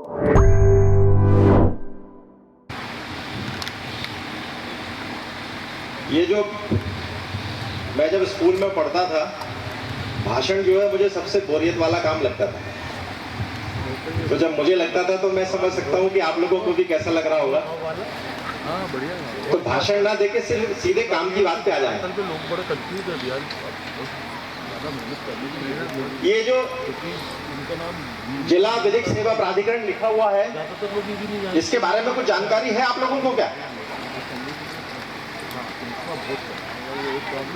ये जो मैं जब स्कूल में पढ़ता था, भाषण जो है मुझे सबसे बोरियत वाला काम लगता था। तो जब मुझे लगता था तो मैं समझ सकता हूँ कि आप लोगों को भी कैसा लग रहा होगा। तो भाषण ना देके सिर्फ सीधे काम की बात पे आ जाए। ये जो जिला विधिक सेवा प्राधिकरण लिखा हुआ है, इसके बारे में कुछ जानकारी है आप लोगों को क्या?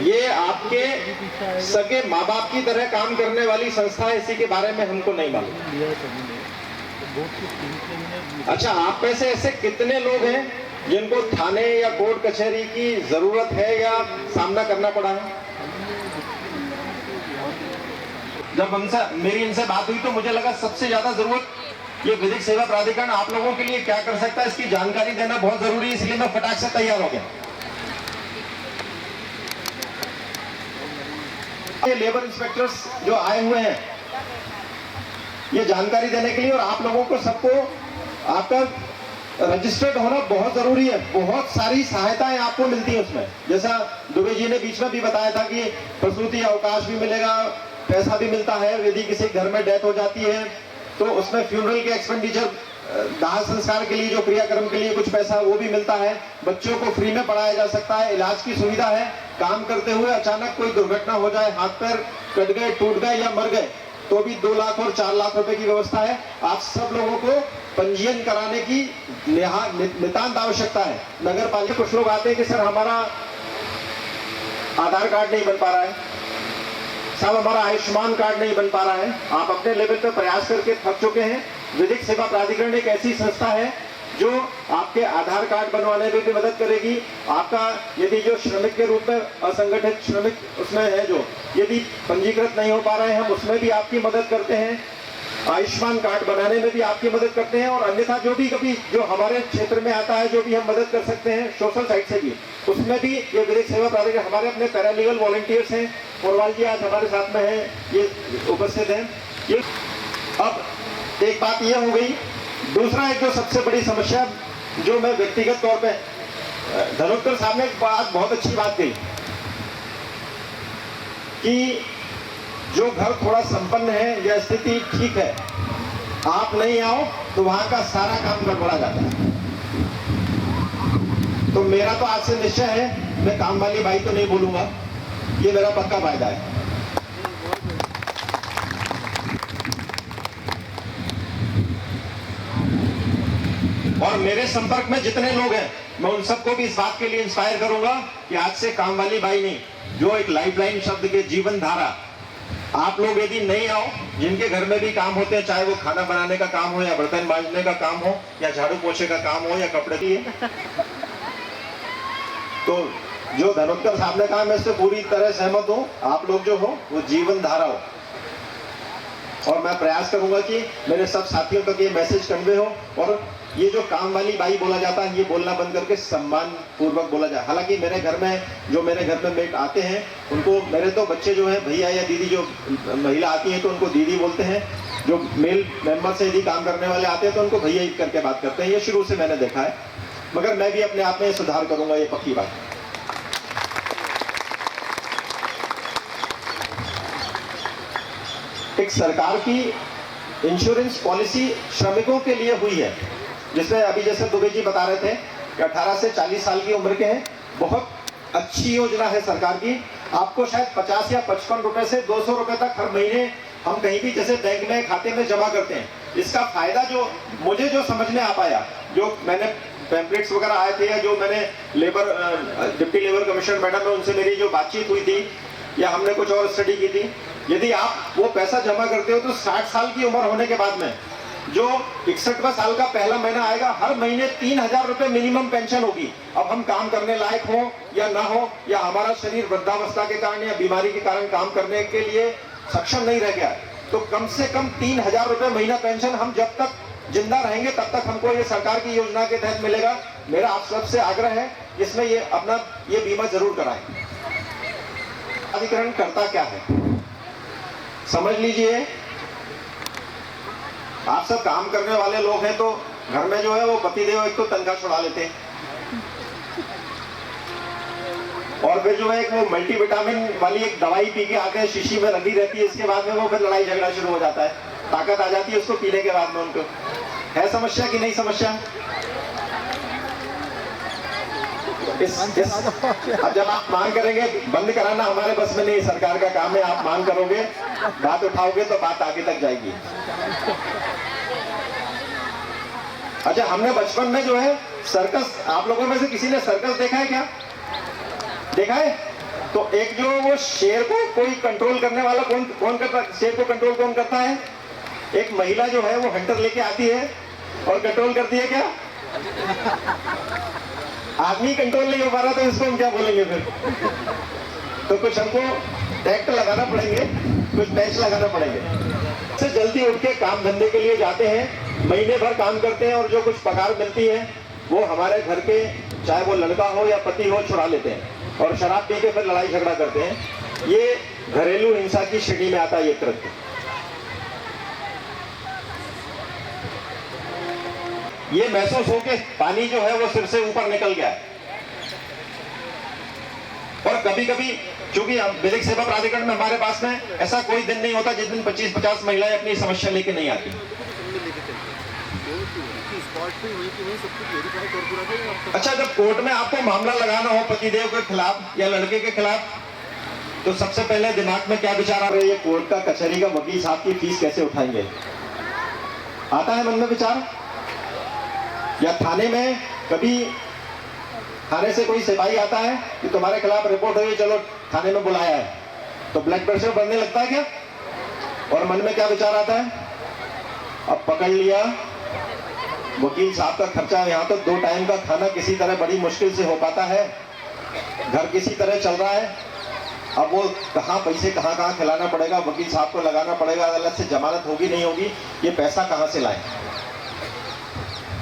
ये आपके सगे माँ बाप की तरह काम करने वाली संस्था है, इसी के बारे में हमको नहीं मालूम। अच्छा, आप में से ऐसे कितने लोग हैं जिनको थाने या कोर्ट कचहरी की जरूरत है या सामना करना पड़ा है? जब मेरी इनसे बात हुई तो मुझे लगा सबसे ज्यादा जरूरत ये विधिक सेवा प्राधिकरण आप लोगों के लिए क्या कर सकता है, इसकी जानकारी देना बहुत जरूरी है, इसलिए मैं फटाक से तैयार हो गया। ये लेबर इंस्पेक्टर्स जो आए हुए हैं ये जानकारी देने के लिए, और आप लोगों को सबको आपका रजिस्टर्ड होना बहुत जरूरी है। बहुत सारी सहायताएं आपको मिलती है उसमें, जैसा दुबे जी ने बीच में भी बताया था कि प्रसूति अवकाश भी मिलेगा, पैसा भी मिलता है। यदि किसी घर में डेथ हो जाती है तो उसमें फ्यूनरल के एक्सपेंडिचर, दाह संस्कार के लिए जो क्रियाक्रम के लिए कुछ पैसा वो भी मिलता है। बच्चों को फ्री में पढ़ाया जा सकता है, इलाज की सुविधा है। काम करते हुए अचानक कोई दुर्घटना हो जाए, हाथ पैर कट गए, टूट गए या मर गए, तो भी 2 लाख और 4 लाख रुपए की व्यवस्था है। आप सब लोगों को पंजीयन कराने की नितांत आवश्यकता है। नगर पालिका कुछ लोग आते हैं कि सर हमारा आधार कार्ड नहीं बन पा रहा है, साहब हमारा आयुष्मान कार्ड नहीं बन पा रहा है। आप अपने लेवल पे प्रयास करके थक चुके हैं। विधिक सेवा प्राधिकरण एक ऐसी संस्था है जो आपके आधार कार्ड बनवाने में भी मदद करेगी। आपका यदि जो श्रमिक के रूप में असंगठित श्रमिक उसमें है, जो यदि पंजीकृत नहीं हो पा रहे हैं, हम उसमें भी आपकी मदद करते हैं। आयुष्मान कार्ड बनाने में भी आपकी मदद करते हैं, और अन्यथा जो भी कभी जो हमारे क्षेत्र में आता है, जो भी हम मदद कर सकते हैं सोशल साइड से भी, उसमें भी ये विधिक सेवा प्राधिकरण। हमारे अपने पैरालीगल वॉलंटियर्स हैं, पोरवाल जी आज हमारे साथ में हैं, ये उपस्थित हैं। ये अब एक बात ये हो गई। दूसरा एक जो सबसे बड़ी समस्या जो मैं व्यक्तिगत तौर पे, धनोत्कर साहब ने एक बात बहुत अच्छी बात कही कि जो घर थोड़ा संपन्न है या स्थिति ठीक है, आप नहीं आओ तो वहां का सारा काम गड़बड़ा जाता है। तो मेरा तो आज से निश्चय है, मैं काम वाली बाई तो नहीं बोलूंगा, ये मेरा पक्का वायदा है। और मेरे संपर्क में जितने लोग हैं, मैं उन सबको भी इस बात के लिए इंस्पायर करूंगा कि आज से काम वाली बाई नहीं, जो एक लाइफलाइन शब्द के जीवन धारा, आप लोग यदि नहीं आओ, जिनके घर में भी काम होते हैं, चाहे वो खाना बनाने का काम हो या बर्तन मांजने का काम हो या झाड़ू पोछे का काम हो या कपड़े की, तो जो धनोत्कर साहब ने कहा मैं इससे पूरी तरह सहमत हूं। आप लोग जो हो वो जीवन धारा हो, और मैं प्रयास करूंगा कि मेरे सब साथियों तक ये मैसेज कन्वे हो। और ये जो काम वाली बाई बोला जाता है, ये बोलना बंद करके सम्मान पूर्वक बोला जाए। हालांकि मेरे घर में मेट आते हैं, उनको मेरे तो बच्चे जो है भैया या दीदी, जो महिला आती है तो उनको दीदी बोलते हैं, जो मेल मेंबर से यदि काम करने वाले आते हैं तो उनको भैया ही करके बात करते हैं। ये शुरू से मैंने देखा है, मगर मैं भी अपने आप में सुधार करूंगा, ये पक्की बात। एक सरकार की इंश्योरेंस पॉलिसी श्रमिकों के लिए हुई है, जिसमें अभी जैसे दुबे जी बता रहे थे कि 18 से 40 साल की उम्र के हैं। बहुत अच्छी योजना है सरकार की। आपको शायद 50 या 55 रुपए से 200 रुपए तक हर महीने हम कहीं भी जैसे बैंक में खाते में जमा करते हैं। इसका फायदा जो मुझे जो समझ में आ पाया, जो मैंने पैम्पलेट्स वगैरह आए थे, या जो मैंने डिप्टी लेबर कमिश्नर मैडम है उनसे मेरी जो बातचीत हुई थी, या हमने कुछ और स्टडी की थी, यदि आप वो पैसा जमा करते हो तो 60 साल की उम्र होने के बाद में जो 61वां साल का पहला महीना आएगा, हर महीने 3000 रुपए मिनिमम पेंशन होगी। अब हम काम करने लायक हो या ना हो, या हमारा शरीर वृद्धावस्था के कारण या बीमारी के कारण काम करने के लिए सक्षम नहीं रह गया, तो कम से कम 3000 रुपए महीना पेंशन हम जब तक जिंदा रहेंगे तब तक हमको ये सरकार की योजना के तहत मिलेगा। मेरा आप सबसे आग्रह है इसमें ये अपना ये बीमा जरूर कराएं। अधिकरण करता क्या है समझ लीजिए। आप सब काम करने वाले लोग हैं, तो घर में जो है वो पतिदेव एक तो तनख्वाह छुड़ा लेते हैं, और फिर जो है एक वो मल्टीविटामिन वाली एक दवाई पी के आते हैं, शीशी में रखी रहती है, इसके बाद में वो फिर लड़ाई झगड़ा शुरू हो जाता है, ताकत आ जाती है उसको पीने के बाद में। उनको है समस्या कि नहीं समस्या? अब जब आप मांग करेंगे, बंद कराना हमारे बस में नहीं, सरकार का काम है। आप मांग करोगे, बात उठाओगे तो बात आगे तक जाएगी। अच्छा, हमने बचपन में जो है सर्कस, आप लोगों में से किसी ने सर्कस देखा है क्या? देखा है? तो एक जो वो शेर को कोई कंट्रोल करने वाला कौन करता है? शेर को कंट्रोल कौन करता है? एक महिला जो है वो हंटर लेके आती है और कंट्रोल करती है क्या? आदमी कंट्रोल नहीं हो पा रहा तो इसको हम क्या बोलेंगे फिर? तो कुछ हमको टैक्ट लगाना पड़ेंगे, कुछ पैच लगाना पड़ेंगे। से जल्दी उठ के काम धंधे के लिए जाते हैं, महीने भर काम करते हैं, और जो कुछ पगार मिलती है वो हमारे घर के, चाहे वो लड़का हो या पति हो, चुरा लेते हैं और शराब पी के फिर लड़ाई झगड़ा करते हैं। ये घरेलू हिंसा की श्रेणी में आता है ये कृत्य। ये महसूस हो के पानी जो है वो सिर से ऊपर निकल गया है। और कभी कभी चूंकि हम विधिक सेवा प्राधिकरण में, हमारे पास में ऐसा कोई दिन नहीं होता जिस दिन 25-50 महिलाएं अपनी समस्या लेके नहीं आती। अच्छा, जब कोर्ट में आपको मामला लगाना हो पतिदेव के खिलाफ या लड़के के खिलाफ, तो सबसे पहले दिमाग में क्या विचार आ रहा है? ये कोर्ट का, कचहरी का वकील साहब की फीस कैसे उठाएंगे? आता है मन में विचार? या थाने में कभी थाने से कोई सिपाही आता है कि तुम्हारे खिलाफ रिपोर्ट हुई, चलो थाने में बुलाया है, तो ब्लड प्रेशर बढ़ने लगता है क्या? और मन में क्या विचार आता है? अब पकड़ लिया, वकील साहब का खर्चा, यहाँ तो 2 टाइम का खाना किसी तरह बड़ी मुश्किल से हो पाता है, घर किसी तरह चल रहा है, अब वो कहाँ पैसे कहाँ खिलाना पड़ेगा, वकील साहब को लगाना पड़ेगा, अदालत से जमानत होगी नहीं होगी, ये पैसा कहाँ से लाए?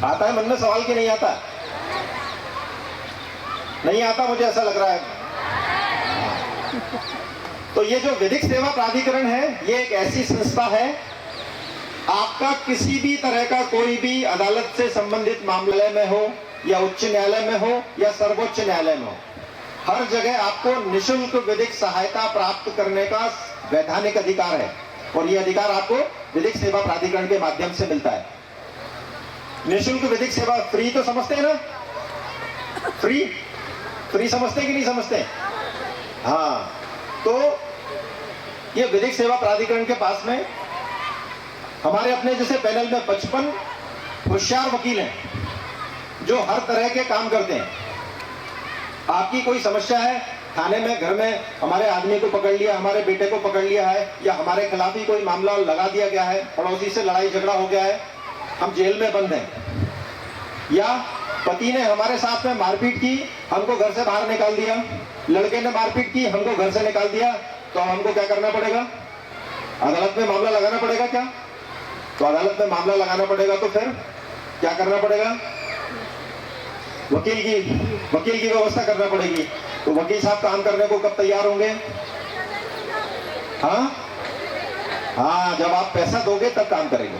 आता है मन में सवाल कि नहीं आता? नहीं आता, मुझे ऐसा लग रहा है। तो ये जो विधिक सेवा प्राधिकरण है, ये एक ऐसी संस्था है, आपका किसी भी तरह का कोई भी अदालत से संबंधित मामले में हो, या उच्च न्यायालय में हो, या सर्वोच्च न्यायालय में हो, हर जगह आपको निःशुल्क विधिक सहायता प्राप्त करने का वैधानिक अधिकार है। और ये अधिकार आपको विधिक सेवा प्राधिकरण के माध्यम से मिलता है। निःशुल्क विधिक सेवा, फ्री तो समझते हैं ना? फ्री समझते कि नहीं समझते? हाँ, तो ये विधिक सेवा प्राधिकरण के पास में हमारे अपने जैसे पैनल में 55 होशियार वकील हैं जो हर तरह के काम करते हैं। आपकी कोई समस्या है, थाने में, घर में हमारे आदमी को पकड़ लिया, हमारे बेटे को पकड़ लिया है, या हमारे खिलाफ ही कोई मामला लगा दिया गया है, पड़ोसी से लड़ाई झगड़ा हो गया है, हम जेल में बंद हैं, या पति ने हमारे साथ में मारपीट की, हमको घर से बाहर निकाल दिया, लड़के ने मारपीट की, हमको घर से निकाल दिया, तो हमको क्या करना पड़ेगा? अदालत में मामला लगाना पड़ेगा क्या? तो अदालत में मामला लगाना पड़ेगा, तो फिर क्या करना पड़ेगा? वकील की व्यवस्था करना पड़ेगी। तो वकील साहब काम करने को कब तैयार होंगे? हाँ, जब आप पैसा दोगे तब काम करेंगे।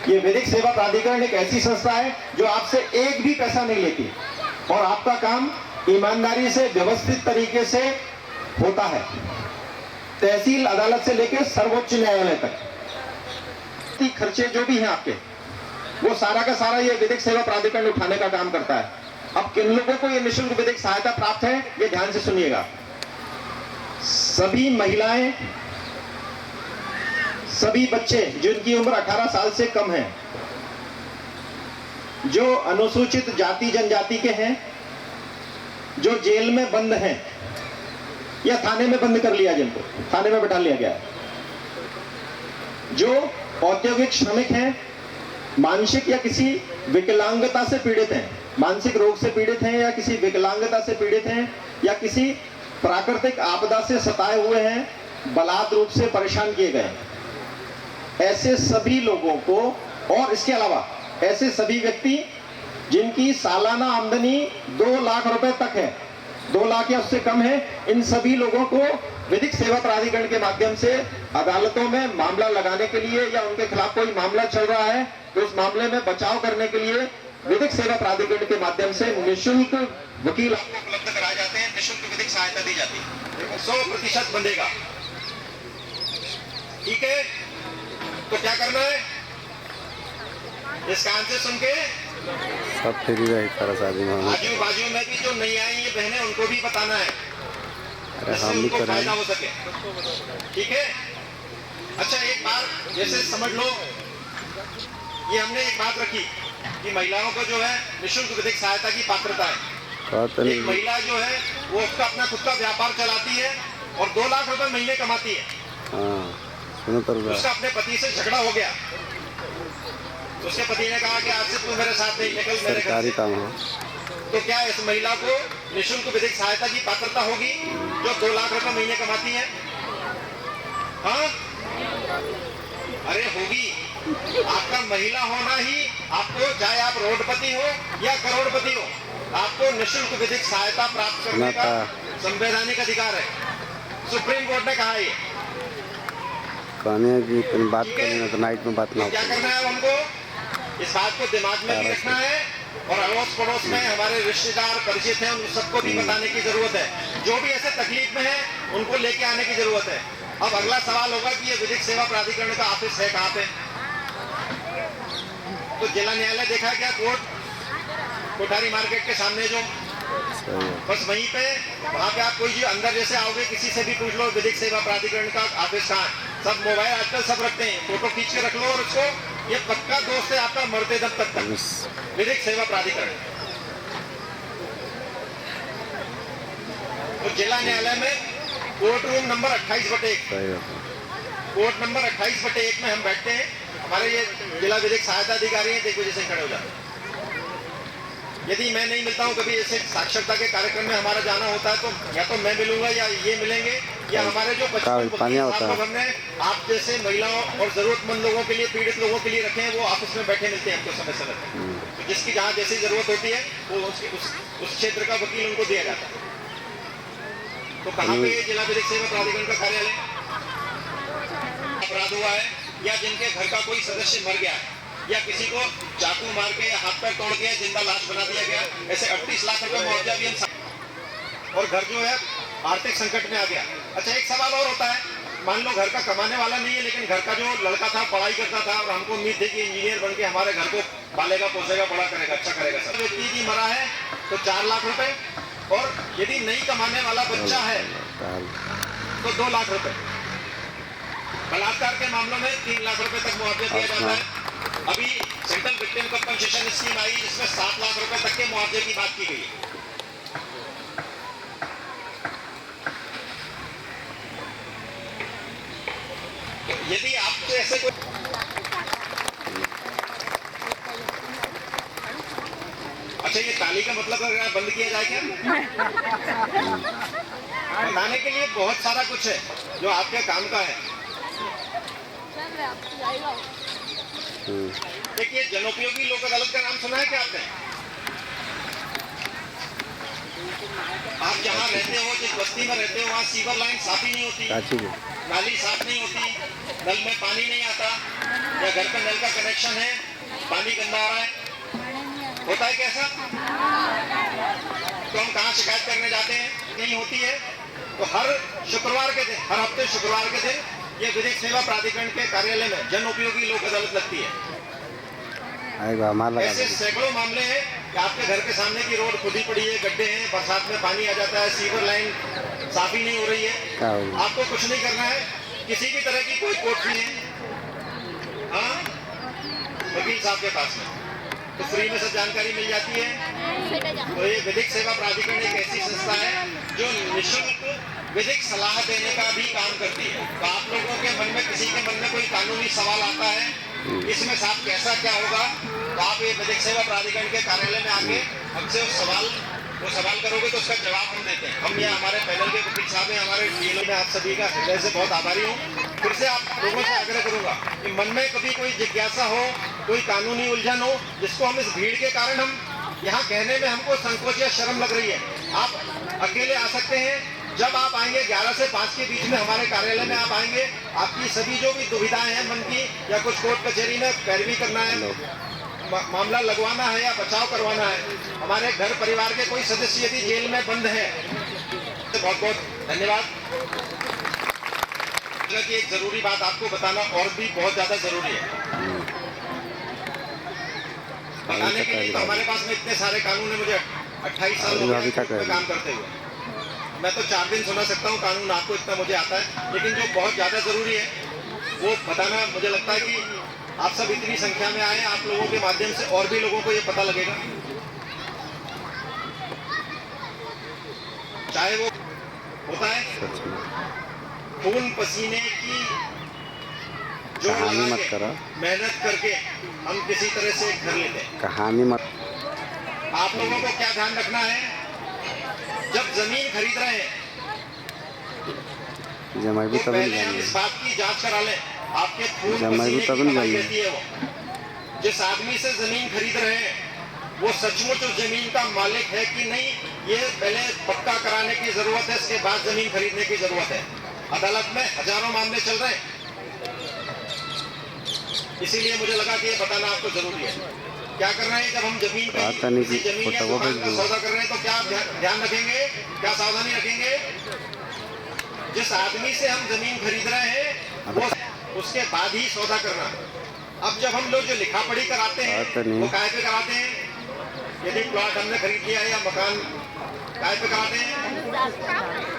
ये विधिक सेवा प्राधिकरण एक ऐसी संस्था है जो आपसे एक भी पैसा नहीं लेती, और आपका काम ईमानदारी से, व्यवस्थित तरीके से होता है, तहसील अदालत से लेकर सर्वोच्च न्यायालय तक। खर्चे जो भी हैं आपके, वो सारा का सारा ये विधिक सेवा प्राधिकरण उठाने का काम करता है। अब किन लोगों को ये निःशुल्क विधिक सहायता प्राप्त है, ये ध्यान से सुनिएगा। सभी महिलाएं, सभी बच्चे जिनकी उम्र 18 साल से कम है, जो अनुसूचित जाति जनजाति के हैं, जो जेल में बंद हैं या थाने में बंद कर लिया, जिनको थाने में बैठा लिया गया, जो औद्योगिक श्रमिक हैं, मानसिक या किसी विकलांगता से पीड़ित हैं, मानसिक रोग से पीड़ित हैं, या किसी विकलांगता से पीड़ित हैं, या किसी प्राकृतिक आपदा से सताए हुए हैं, बलात् रूप से परेशान किए गए, ऐसे सभी लोगों को, और इसके अलावा ऐसे सभी व्यक्ति जिनकी सालाना आमदनी 2 लाख रुपए तक है, 2 लाख या उससे कम है, इन सभी लोगों को विधिक सेवा प्राधिकरण के माध्यम से अदालतों में मामला लगाने के लिए या उनके खिलाफ कोई मामला चल रहा है तो उस मामले में बचाव करने के लिए विधिक सेवा प्राधिकरण के माध्यम से निःशुल्क वकील आपको उपलब्ध कराए जाते हैं, निःशुल्क विधिक सहायता दी जाती है, 100% बंदेगा। ठीक है, तो क्या करना है, इस कान से सुन के सब फ्री रहे सारा शादी में। आजू बाजू में भी जो नहीं आई ये बहनें उनको भी बताना है, अरे जिससे हम भी उनको फायदा कराएं। हो सके। ठीक है, अच्छा एक बार जैसे समझ लो, ये हमने एक बात रखी कि महिलाओं को जो है निःशुल्क विधिक सहायता की पात्रता है। तो एक महिला जो है वो उसका अपना खुद का व्यापार चलाती है और 2 लाख रुपए महीने कमाती है। हाँ, सुनो तो उसका अपने पति से झगड़ा हो गया, तो उसके पति ने कहा कि आज से तू मेरे साथ नहीं, निकल मेरे घर सरकारी से। काम है। तो क्या इस महिला को निःशुल्क विधिक सहायता की पात्रता होगी जो 2 लाख रुपए महीने कमाती है? हाँ, अरे होगी। आपका महिला होना ही आपको, चाहे आप रोडपति हो या करोड़पति हो, आपको निःशुल्क विधिक सहायता प्राप्त करने का संवैधानिक अधिकार है। सुप्रीम कोर्ट ने कहा है। कहने की तुम बात करेंगे तो नाइट में बात ना तो क्या करना है हमको, इस बात को दिमाग में भी रखना है और अड़ोस पड़ोस में हमारे रिश्तेदार परिचित हैं उन सबको भी बताने की जरूरत है। जो भी ऐसे तकलीफ में है उनको लेके आने की जरूरत है। अब अगला सवाल होगा कि ये विधिक सेवा प्राधिकरण का ऑफिस है कहाँ पे? तो जिला न्यायालय देखा क्या, कोठारी मार्केट के सामने जो, बस वहीं पे, वहाँ पे आप कोई जो अंदर जैसे आओगे किसी से भी पूछ लो विधिक सेवा प्राधिकरण का ऑफिस कहाँ है। सब मोबाइल आजकल सब रखते हैं, फोटो खींच के रख लो और उसको, ये पक्का दोस्त है आपका मरते दम तक विधिक सेवा प्राधिकरण। तो जिला न्यायालय में court room number 28/1, court number 28/1 में हम बैठते हैं। हमारे ये जिला विधिक सहायता अधिकारी हैं, 1 बजे से खड़े हो जाते हैं। यदि मैं नहीं मिलता हूँ, कभी ऐसे साक्षरता के कार्यक्रम में हमारा जाना होता है, तो या तो मैं मिलूंगा या ये मिलेंगे, या हमारे जो 55 लोग हमने आप जैसे महिलाओं और जरूरतमंद लोगों के लिए, पीड़ित लोगों के लिए रखे हैं, वो ऑफिस में बैठे मिलते हैं हमको समय समय पर। तो जिसकी जहाँ जैसी जरूरत होती है वो उस क्षेत्र का वकील उनको दिया जाता है। तो कहाँ पे जिला विधिक सेवा प्राधिकरण का कार्यालय? अपराध हुआ है या जिनके घर का कोई सदस्य मर गया है या किसी को चाकू मार के या हाथ पैर तोड़ के जिंदा लाश बना दिया गया, ऐसे 38 लाख रुपए मुआवजा भी हम, और घर जो है आर्थिक संकट में आ गया। अच्छा एक सवाल और होता है, मान लो घर का कमाने वाला नहीं है लेकिन घर का जो लड़का था पढ़ाई करता था और हमको उम्मीद थी कि इंजीनियर बन के हमारे घर को पालेगा, पोसेगा, बड़ा करेगा, अच्छा करेगा। सब व्यक्ति जी मरा है तो 4 लाख रुपए, और यदि नहीं कमाने वाला बच्चा है तो 2 लाख रुपए। बलात्कार के मामलों में 3 लाख रुपए तक मुआवजा दिया जाता है। अभी सेंट्रल विक्टिम कंपनसेशन स्कीम आई जिसमें 7 लाख रुपए तक के मुआवजे की बात की गई है। तो यदि आपको ऐसे कोई, अच्छा ये ताली का मतलब अगर बंद किया जाए क्या? बताने के लिए बहुत सारा कुछ है जो आपके काम का है। देखिए जनोपयोगी लोक अदालत का नाम सुना है क्या आपने? आप जहाँ रहते हो, जिस बस्ती में रहते हो, वहाँ सीवर लाइन साफ ही नहीं होती, नाली साफ नहीं होती, नल में पानी नहीं आता, या घर पे नल का कनेक्शन है पानी गंदा आ रहा है, होता है कैसा? तो हम कहाँ शिकायत करने जाते हैं? नहीं होती है। तो हर शुक्रवार के दिन, हर हफ्ते शुक्रवार के दिन ये विधिक सेवा प्राधिकरण के कार्यालय में जन उपयोगी लोक अदालत लगती है। ऐसे सैकड़ों मामले हैं कि आपके घर के सामने की रोड खुदी पड़ी है, गड्ढे हैं, बरसात में पानी आ जाता है, सीवर लाइन साफ ही नहीं हो रही है। आपको कुछ नहीं करना है, किसी भी तरह की कोई कोर्ट नहीं है, हाँ वकील साहब के पास में तो फ्री में सब जानकारी मिल जाती है। तो ये विधिक सेवा प्राधिकरण एक ऐसी संस्था है जो निःशुल्क विधिक सलाह देने का भी काम करती है। तो आप लोगों के मन में, किसी के मन में कोई कानूनी सवाल आता है, इसमें साहब कैसा क्या होगा, तो आप ये विधिक सेवा प्राधिकरण के कार्यालय में आके हमसे वो सवाल करोगे तो उसका जवाब हम देते हैं। हम यहाँ हमारे पैनल के वकील साहब हैं, हमारे डीएलओ में आप सभी का हृदय से बहुत आभारी हूँ। फिर से आप लोगों से आग्रह करूंगा कि मन में कभी कोई जिज्ञासा हो, कोई कानूनी उलझन हो, जिसको हम इस भीड़ के कारण हम यहाँ कहने में हमको संकोच या शर्म लग रही है, आप अकेले आ सकते हैं। जब आप आएंगे 11 से 5 के बीच में हमारे कार्यालय में आप आएंगे, आपकी सभी जो भी दुविधाएं हैं मन की, या कुछ कोर्ट कचहरी में पैरवी करना है, मामला लगवाना है या बचाव करवाना है, हमारे घर परिवार के कोई सदस्य यदि जेल में बंद है, तो बहुत बहुत धन्यवाद। कि एक जरूरी बात आपको बताना और भी बहुत ज्यादा जरूरी है। बताने के लिए तो हमारे पास में इतने सारे कानून है, मुझे 28 साल हो गए काम करते हुए, मैं तो 4 दिन सुना सकता हूँ कानून, आपको इतना मुझे आता है। लेकिन जो बहुत ज्यादा जरूरी है वो बताना, मुझे लगता है कि आप सब इतनी संख्या में आए, आप लोगों के माध्यम से और भी लोगों को ये पता लगेगा। चाहे वो होता है खून पसीने की जोड़ लगा के मेहनत करके हम किसी तरह से घर लेते हैं। कहानी मत। आप लोगों को क्या ध्यान रखना है, जब जमीन खरीद रहे हैं जमाई तो पहले हम इस बात की जांच करा लें, आपके खून पसीने की कमाई रहती है वो। जिस आदमी से जमीन खरीद रहे हैं वो सचमुच उस जमीन का मालिक है कि नहीं, ये पहले पक्का कराने की जरूरत है, इसके बाद जमीन खरीदने की जरूरत है। अदालत में हजारों मामले चल रहे हैं, इसीलिए मुझे लगा कि ये बताना आपको जरूरी है। क्या करना है, जब हम जमीन या दुकान का सौदा कर रहे हैं तो क्या ध्यान रखेंगे, क्या सावधानी रखेंगे। जिस आदमी से हम जमीन खरीद रहे हैं वो उसके बाद ही सौदा करना। अब जब हम लोग जो लिखा पढ़ी कराते हैं वो काय पे कराते हैं, यदि प्लॉट हमने खरीद लिया या मकान काय पे कराते हैं,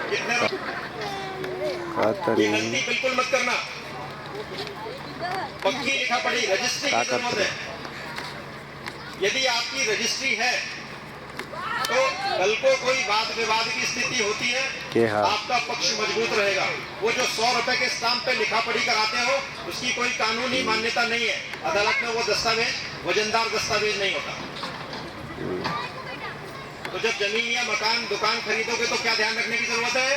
कितने, ये गलती बिल्कुल मत करना। पक्की लिखा पढ़ी रजिस्ट्री की जरूरत है। यदि आपकी रजिस्ट्री है तो कल को कोई वाद विवाद की स्थिति होती है, आपका पक्ष मजबूत रहेगा। वो जो 100 रुपए के स्टाम्प पे लिखा पढ़ी कराते हो उसकी कोई कानूनी मान्यता नहीं है। अदालत में वो दस्तावेज वजनदार दस्तावेज नहीं होता। तो जब जमीन या मकान दुकान खरीदोगे तो क्या ध्यान रखने की जरूरत है,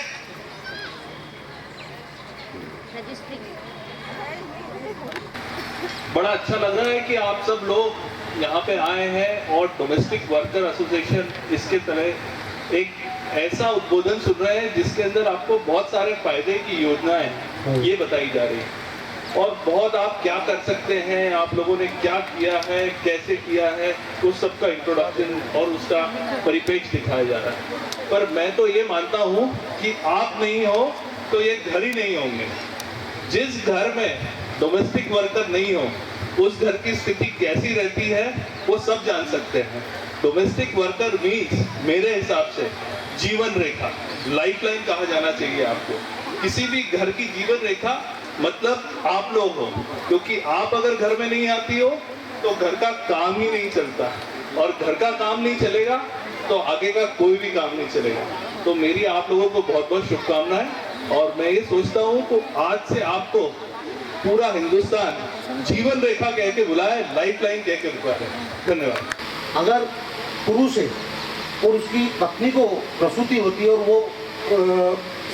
बड़ा अच्छा लग रहा है कि आप सब लोग यहाँ पे आए हैं और डोमेस्टिक वर्कर एसोसिएशन इसके तरह एक ऐसा उद्बोधन सुन रहे हैं जिसके अंदर आपको बहुत सारे फायदे की योजनाएं ये बताई जा रही है और बहुत आप क्या कर सकते हैं, आप लोगों ने क्या किया है, कैसे किया है, उस सब का इंट्रोडक्शन और उसका परिप्रेक्ष्य दिखाया जा रहा है। पर मैं तो ये मानता हूँ कि आप नहीं हो तो ये घर ही नहीं होंगे। जिस घर में डोमेस्टिक वर्कर नहीं हो उस घर की स्थिति कैसी रहती है वो सब जान सकते हैं। डोमेस्टिक वर्कर मीन्स मेरे हिसाब से जीवन रेखा, लाइफलाइन कहा जाना चाहिए आपको। किसी भी घर की जीवन रेखा मतलब आप लोग हो, क्योंकि आप अगर घर में नहीं आती हो तो घर का काम ही नहीं चलता और घर का काम नहीं चलेगा तो आगे का कोई भी काम नहीं चलेगा। तो मेरी आप लोगों को बहुत बहुत शुभकामनाएं और मैं ये सोचता हूँ तो आज से आपको पूरा हिंदुस्तान जीवन रेखा कह के बुलाए, लाइफलाइन कह के बुलाए। धन्यवाद। अगर पुरुष है और उसकी पत्नी को प्रसूति होती है और वो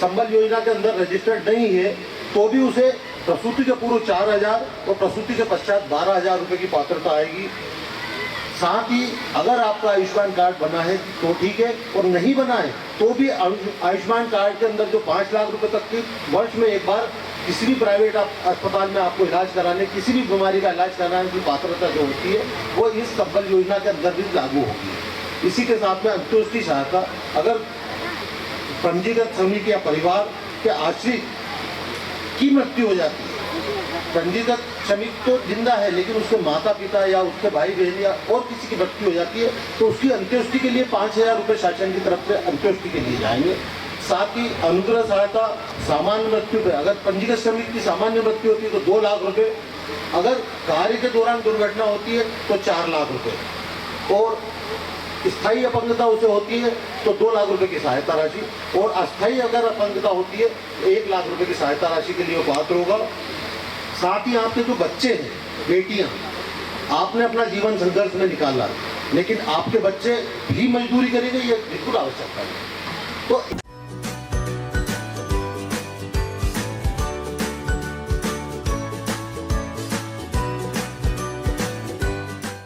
संबल योजना के अंदर रजिस्टर्ड नहीं है तो भी उसे प्रसूति के पूर्व 4,000 और प्रसूति के पश्चात 12,000 रुपये की पात्रता आएगी। साथ ही अगर आपका आयुष्मान कार्ड बना है तो ठीक है, और नहीं बना है तो भी आयुष्मान कार्ड के अंदर जो 5 लाख रुपए तक की वर्ष में एक बार किसी भी प्राइवेट अस्पताल में आपको इलाज कराने, किसी भी बीमारी का इलाज कराने की पात्रता जो होती है वो इस संबल योजना के अंदर भी लागू होगी। इसी के साथ में अंत्योदय सहायता, अगर पंजीकृत श्रमिक या परिवार के आश्रित की मृत्यु हो जाती है, पंजीकृत श्रमिक तो जिंदा है लेकिन उसके माता पिता या उसके भाई बहन या और किसी की मृत्यु हो जाती है तो उसकी अंत्योदय के लिए 5,000 रुपये शासन की तरफ से अंत्योदय के लिए जाएंगे। साथ ही अनुग्रह सहायता सामान्य मृत्यु पे, अगर पंजीकृत श्रमिक की सामान्य मृत्यु होती है तो 2 लाख रुपए, अगर कार्य के दौरान दुर्घटना होती है तो 4 लाख रुपए, और स्थायी अपंगता उसे होती है तो 2 लाख रुपए की सहायता राशि, और अस्थायी अगर अपंगता होती है तो 1 लाख रुपए की सहायता राशि के लिए वो पात्र होगा। साथ ही आपके जो बच्चे हैं, बेटियां, आपने अपना जीवन संघर्ष में निकाला लेकिन आपके बच्चे भी मजदूरी करेंगे, ये बिल्कुल आवश्यकता है। तो